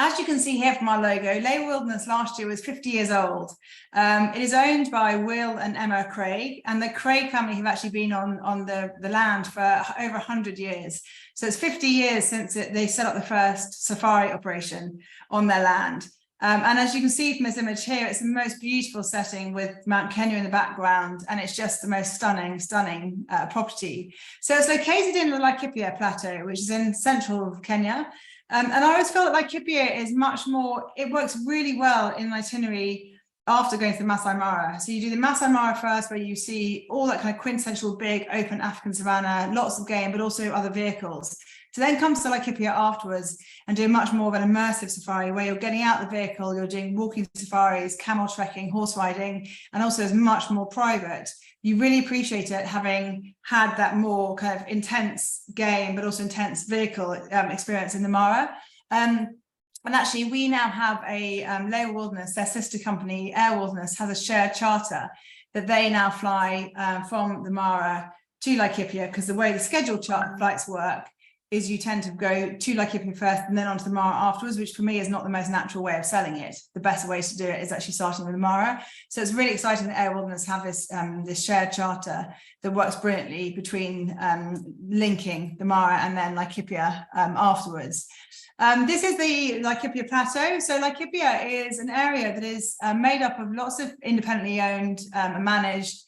As you can see here from our logo, Lewa Wilderness last year was 50 years old. It is owned by Will and Emma Craig, and the Craig family have actually been on the land for over 100 years. So it's 50 years since they set up the first safari operation on their land. And as you can see from this image here, it's the most beautiful setting with Mount Kenya in the background, and it's just the most stunning property. So it's located in the Laikipia Plateau, which is in central Kenya. And I always feel that Laikipia is much more, it works really well in an itinerary after going to the Masai Mara. So you do the Masai Mara first, where you see all that kind of quintessential big open African savanna, lots of game, but also other vehicles. To then come to Laikipia afterwards and do much more of an immersive safari, where you're getting out the vehicle, you're doing walking safaris, camel trekking, horse riding, and also is much more private. You really appreciate it, having had that more kind of intense game, but also intense vehicle experience in the Mara. And actually, we now have a Lewa Wilderness, their sister company, Air Wilderness, has a shared charter that they now fly from the Mara to Laikipia, because the way the scheduled flights work is you tend to go to Laikipia first and then onto the Mara afterwards, which for me is not the most natural way of selling it. The best way to do it is actually starting with the Mara. So it's really exciting that Air Wilderness have this shared charter that works brilliantly between linking the Mara and then Laikipia afterwards. This is the Laikipia Plateau. So Laikipia is an area that is made up of lots of independently owned and managed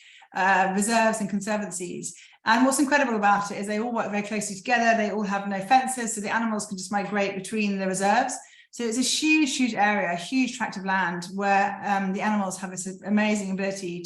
reserves and conservancies. And what's incredible about it is they all work very closely together. They all have no fences, so the animals can just migrate between the reserves. So it's a huge area, a huge tract of land where the animals have this amazing ability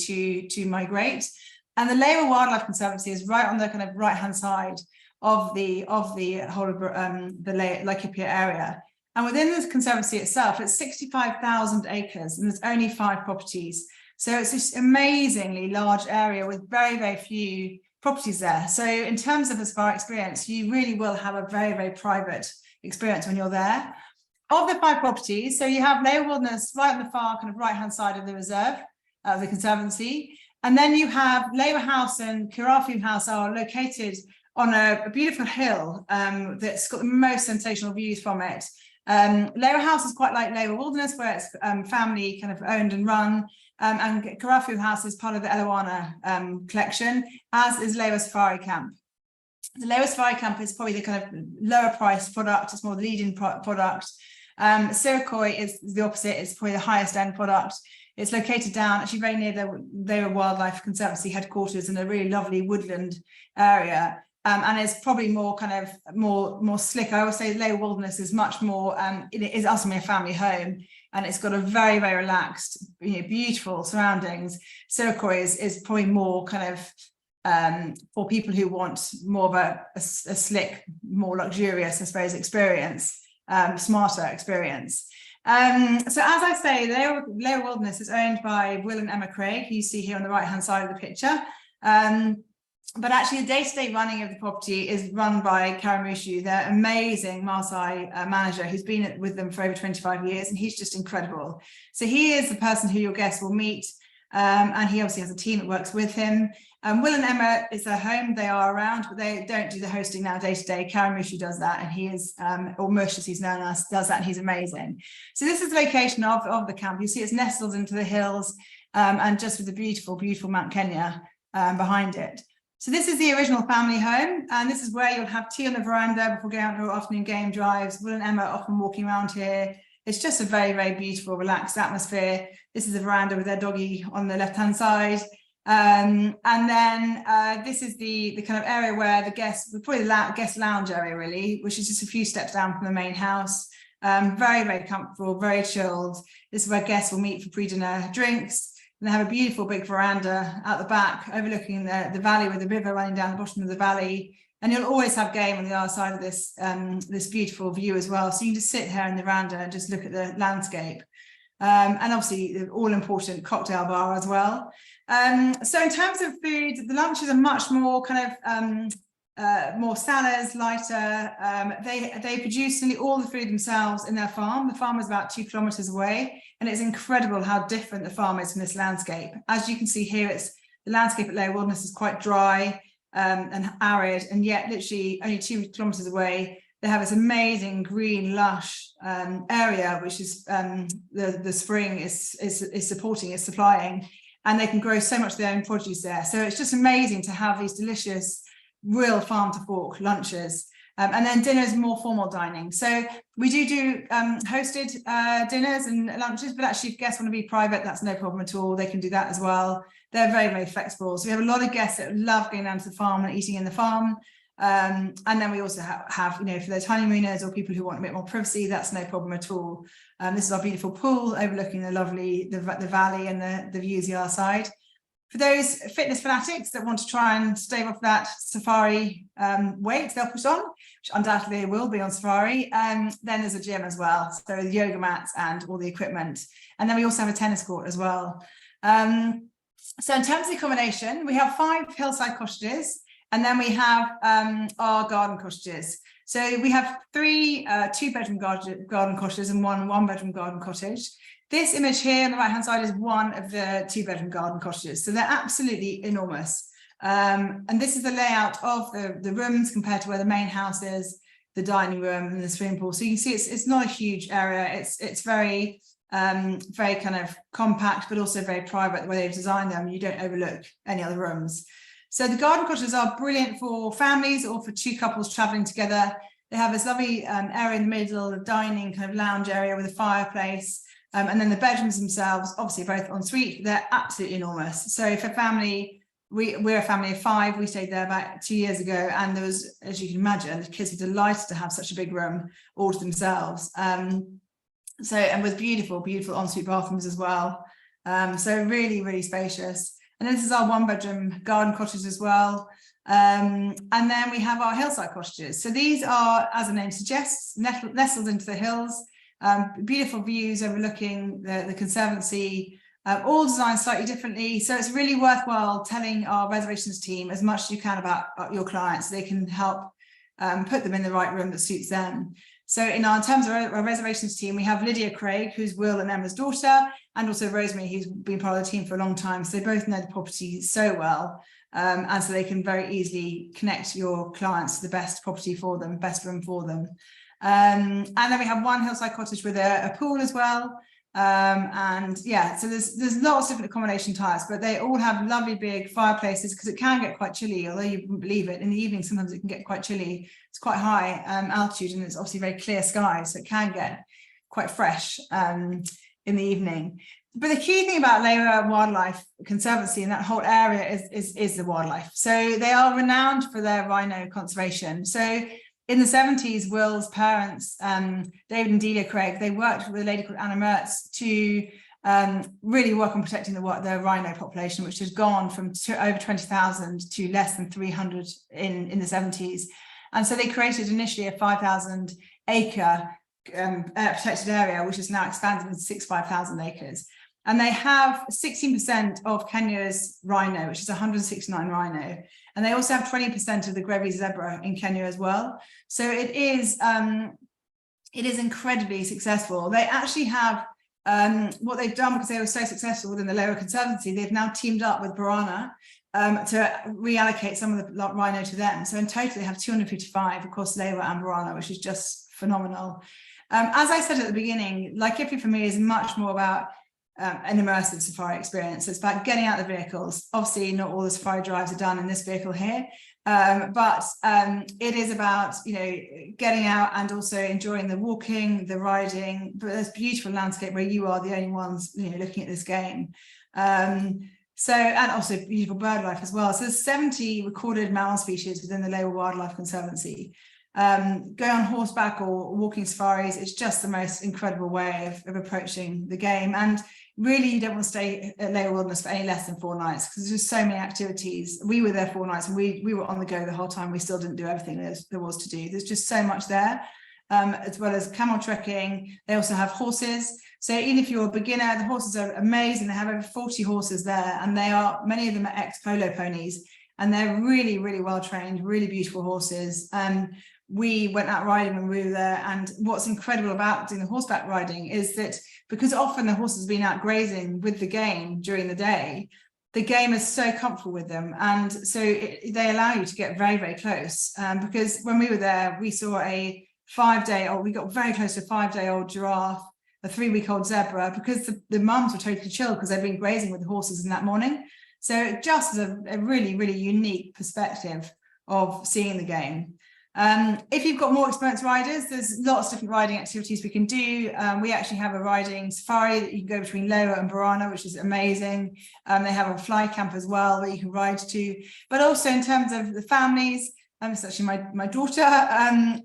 to migrate. And the Lewa Wildlife Conservancy is right on the kind of right-hand side of the whole of the Laikipia area. And within this conservancy itself, it's 65,000 acres, and there's only 5 properties. So it's this amazingly large area with very few properties there. So in terms of a safari experience, you really will have a very private experience when you're there. Of the 5 properties, so you have Lewa Wilderness right on the far kind of right-hand side of the reserve, the conservancy. And then you have Lewa House and Kirafu House are located on a beautiful hill that's got the most sensational views from it. Lewa House is quite like Lewa Wilderness, where it's family kind of owned and run. And Kirafu House is part of the Elewana collection, as is Lewa Safari Camp. The Lewa Safari Camp is probably the kind of lower price product. It's more the leading product. Sirikoi is the opposite. It's probably the highest end product. It's located down actually very near the Lewa Wildlife Conservancy headquarters in a really lovely woodland area. And it's probably more kind of more slick. I always say Lewa Wilderness is much more, it is ultimately a family home, and it's got a very relaxed, beautiful surroundings. Sirikoi is probably more kind of for people who want more of a slick, more luxurious, I suppose, experience, smarter experience. So as I say, Lewa Wilderness is owned by Will and Emma Craig, who you see here on the right-hand side of the picture. But actually the day-to-day running of the property is run by Karamushu, their amazing Maasai manager, who's been with them for over 25 years, and he's just incredible. So he is the person who your guests will meet, and he obviously has a team that works with him. Will and Emma is their home. They are around, but they don't do the hosting now day-to-day. Karamushu does that, and he is, or Mush as he's known as, does that, and he's amazing. So this is the location of the camp. You see it's nestled into the hills, and just with the beautiful Mount Kenya behind it. So this is the original family home, and this is where you'll have tea on the veranda before going out on your afternoon game drives. Will and Emma are often walking around here. It's just a very beautiful, relaxed atmosphere. This is the veranda with their doggy on the left-hand side. And then this is the kind of area where the guests, probably the guest lounge area really, which is just a few steps down from the main house. Very comfortable, very chilled. This is where guests will meet for pre-dinner drinks. And they have a beautiful big veranda out the back overlooking the valley with the river running down the bottom of the valley. And you'll always have game on the other side of this, this beautiful view as well. So you can just sit here in the veranda and just look at the landscape. And obviously the all-important cocktail bar as well. So in terms of food, the lunches are much more kind of more salads, lighter. They produce nearly all the food themselves in their farm. The farm is about 2 kilometers away, and it's incredible how different the farm is from this landscape. As you can see here, the landscape at Lewa Wilderness is quite dry and arid, and yet literally only 2 kilometers away, they have this amazing green lush area, which is the spring is supporting, is supplying, and they can grow so much of their own produce there. So it's just amazing to have these delicious real farm to fork lunches. And then dinners, more formal dining. So we do hosted dinners and lunches, but actually if guests want to be private, that's no problem at all. They can do that as well. They're very, very flexible. So we have a lot of guests that love going down to the farm and eating in the farm. And then we also have, you know, for those honeymooners or people who want a bit more privacy, that's no problem at all. This is our beautiful pool overlooking the lovely, the valley and the views the other side. For those fitness fanatics that want to try and stave off that safari weight they'll put on, which undoubtedly will be on safari, then there's a gym as well. So the yoga mats and all the equipment. And then we also have a tennis court as well. So in terms of the accommodation, we have 5 hillside cottages, and then we have our garden cottages. So we have 3 2-bedroom garden cottages and 1 1-bedroom garden cottage. This image here on the right-hand side is one of the 2-bedroom garden cottages. So they're absolutely enormous. And this is the layout of the rooms compared to where the main house is, the dining room and the swimming pool. So you can see it's not a huge area. It's very, very kind of compact, but also very private the way they've designed them. You don't overlook any other rooms. So the garden cottages are brilliant for families or for 2 couples traveling together. They have this lovely area in the middle, the dining kind of lounge area with a fireplace. And then the bedrooms themselves, obviously both en suite, they're absolutely enormous. So for family, we're a family of 5. We stayed there about 2 years ago, and there was, as you can imagine, the kids were delighted to have such a big room all to themselves. And with beautiful, beautiful en suite bathrooms as well. So really, really spacious. And this is our 1-bedroom garden cottage as well. And then we have our hillside cottages. So these are, as the name suggests, nestled into the hills. Beautiful views overlooking the Conservancy, all designed slightly differently. So it's really worthwhile telling our reservations team as much as you can about your clients. They can help put them in the right room that suits them. So in terms of our reservations team, we have Lydia Craig, who's Will and Emma's daughter, and also Rosemary, who's been part of the team for a long time. So they both know the property so well. And so they can very easily connect your clients to the best property for them, best room for them. And then we have 1 hillside cottage with a pool as well. And yeah, so there's lots of different accommodation types, but they all have lovely big fireplaces because it can get quite chilly, although you wouldn't believe it. In the evening, sometimes it can get quite chilly. It's quite high altitude, and it's obviously very clear skies, so it can get quite fresh in the evening. But the key thing about Lewa Wildlife Conservancy and that whole area is the wildlife. So they are renowned for their rhino conservation. So in the 70s, Will's parents, David and Delia Craig, they worked with a lady called Anna Mertz to really work on protecting the rhino population, which has gone from over 20,000 to less than 300 in the 70s. And so they created initially a 5,000 acre protected area, which is now expanded into 65,000 acres. And they have 16% of Kenya's rhino, which is 169 rhino. And they also have 20% of the Grevy's zebra in Kenya as well. So it is incredibly successful. They actually have, what they've done, because they were so successful within the Lewa Conservancy, they've now teamed up with Borana to reallocate some of the rhino to them. So in total, they have 255 across Lewa and Borana, which is just phenomenal. As I said at the beginning, Laikipia for me is much more about an immersive safari experience. It's about getting out the vehicles. Obviously, not all the safari drives are done in this vehicle here, but it is about, you know, getting out and also enjoying the walking, the riding, but there's beautiful landscape where you are the only ones, you know, looking at this game. So, and also beautiful bird life as well. So there's 70 recorded mammal species within the Lewa Wildlife Conservancy. Going on horseback or walking safaris, it's just the most incredible way of approaching the game. And really, you don't want to stay at Lewa Wilderness for any less than 4 nights because there's just so many activities. We were there 4 nights and we were on the go the whole time. We still didn't do everything there was to do. There's just so much there, as well as camel trekking. They also have horses. So even if you're a beginner, the horses are amazing. They have over 40 horses there, and many of them are ex-polo ponies, and they're really, really well trained, really beautiful horses. We went out riding when we were there, and what's incredible about doing the horseback riding is that because often the horses have been out grazing with the game during the day, the game is so comfortable with them, and so they allow you to get very, very close. Because when we were there, we saw a 5-day-old, we got very close to a 5-day-old giraffe, a 3-week-old zebra, because the mums were totally chilled because they'd been grazing with the horses in that morning. So it just is a really, really unique perspective of seeing the game. If you've got more experienced riders, there's lots of different riding activities we can do. We actually have a riding safari that you can go between Lewa and Barana, which is amazing. They have a fly camp as well that you can ride to. But also in terms of the families, it's actually my daughter,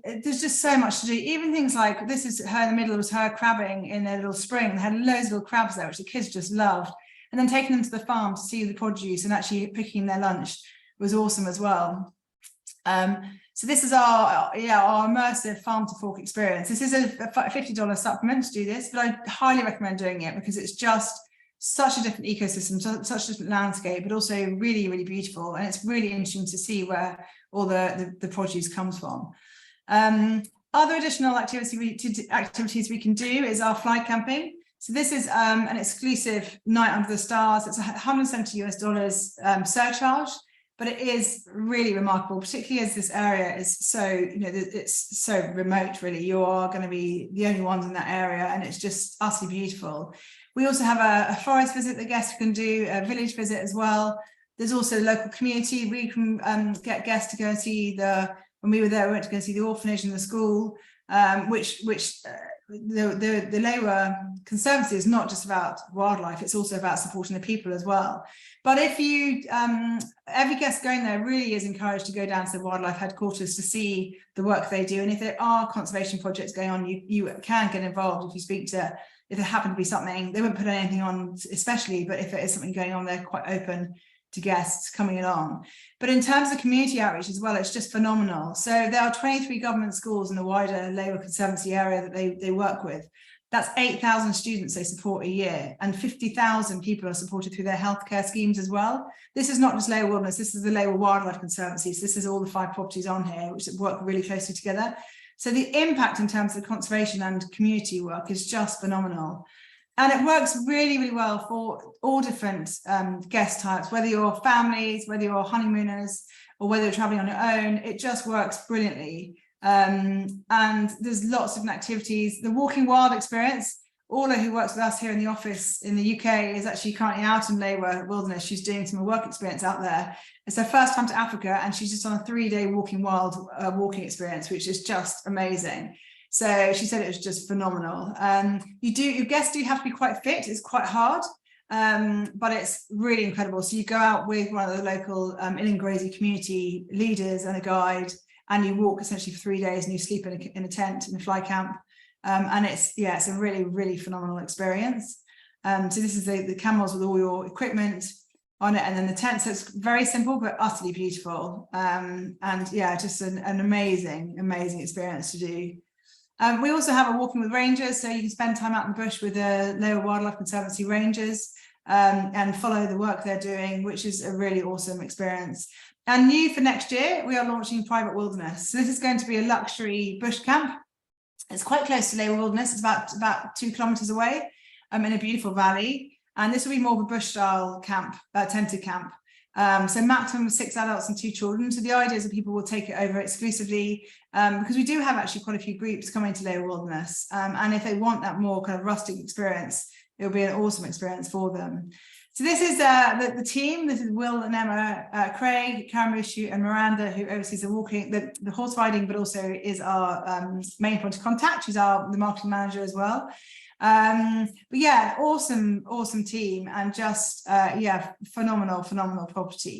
there's just so much to do. Even things like, this is her in the middle, it was her crabbing in a little spring. They had loads of little crabs there, which the kids just loved. And then taking them to the farm to see the produce and actually picking their lunch was awesome as well. So this is our immersive farm to fork experience. This is a $50 supplement to do this, but I highly recommend doing it because it's just such a different ecosystem, such a different landscape, but also really, really beautiful. And it's really interesting to see where all the produce comes from. Other additional activities we can do is our fly camping. So this is an exclusive night under the stars. It's $170 surcharge. But it is really remarkable, particularly as this area is so, it's so remote, really. You are going to be the only ones in that area, and it's just utterly beautiful. We also have a forest visit that guests can do, a village visit as well. There's also local community. We can get guests to go and see when we were there, we went to go see the orphanage and the school, which the Lewa Conservancy is not just about wildlife, it's also about supporting the people as well. But if you, every guest going there really is encouraged to go down to the wildlife headquarters to see the work they do. And if there are conservation projects going on, you can get involved if you speak to, if there happen to be something, they won't put anything on especially, but if there is something going on, they're quite open to guests coming along. But in terms of community outreach as well, it's just phenomenal. So there are 23 government schools in the wider Lewa Conservancy area that they work with. That's 8,000 students they support a year, and 50,000 people are supported through their healthcare schemes as well. This is not just Lewa Wilderness, this is the Lewa Wildlife Conservancy. So this is all the 5 properties on here, which work really closely together. So the impact in terms of conservation and community work is just phenomenal. And it works really, really well for all different guest types, whether you're families, whether you're honeymooners, or whether you're traveling on your own. It just works brilliantly. And there's lots of different activities. The Walking Wild experience, Orla, who works with us here in the office in the UK, is actually currently out in Lewa Wilderness. She's doing some work experience out there. It's her first time to Africa, and she's just on a 3-day Walking Wild walking experience, which is just amazing. So she said it was just phenomenal. Your guests do have to be quite fit. It's quite hard, but it's really incredible. So you go out with one of the local Ilingrezi community leaders and a guide, and you walk essentially for 3 days, and you sleep in a tent in a fly camp. And it's a really, really phenomenal experience. So this is the camels with all your equipment on it, and then the tent. So it's very simple, but utterly beautiful. And yeah, just an amazing, amazing experience to do. We also have a walking with rangers, so you can spend time out in the bush with the Lewa Wildlife Conservancy rangers and follow the work they're doing, which is a really awesome experience. And new for next year, we are launching private wilderness. So this is going to be a luxury bush camp. It's quite close to Lewa Wilderness. It's about 2 kilometers away in a beautiful valley. And this will be more of a bush style camp, tented camp. So maximum of 6 adults and 2 children. So the idea is that people will take it over exclusively because we do have actually quite a few groups coming to Lewa Wilderness. And if they want that more kind of rustic experience, it'll be an awesome experience for them. So this is the team. This is Will and Emma, Craig, Karamushu and Miranda, who oversees the walking, the horse riding, but also is our main point of contact. She's the marketing manager as well. But yeah, awesome team, and just phenomenal property.